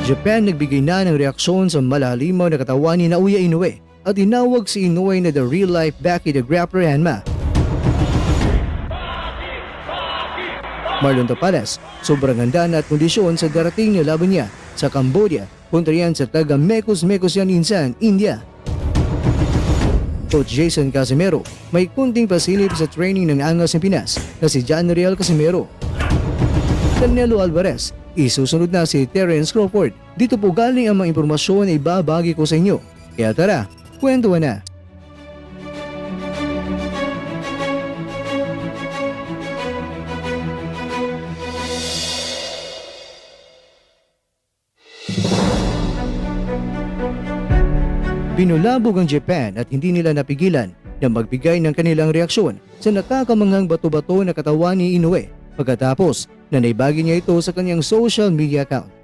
Japan nagbigay na ng reaksyon sa malalimaw na katawan ni Naoya Inoue at tinawag si Inoue na the real-life Becky the Grappler Hanma. Marlon Tapales, sobrang handa na at kondisyon sa darating na laban niya sa Cambodia kontra yan sa taga Mekos yan Insan, India. Coach Jason Casimero, may kunting pasilip sa training ng angas ng Pinas na si John Riel Casimero. Canelo Alvarez, isusunod na si Terence Crawford. Dito po galing ang mga impormasyon na ibabagi ko sa inyo. Kaya tara, kwentuhan na. Binulabog ang Japan at hindi nila napigilan na magbigay ng kanilang reaksyon sa nakakamanghang bato-bato na katawan ni Inoue pagkatapos na naibagi niya ito sa kanyang social media account.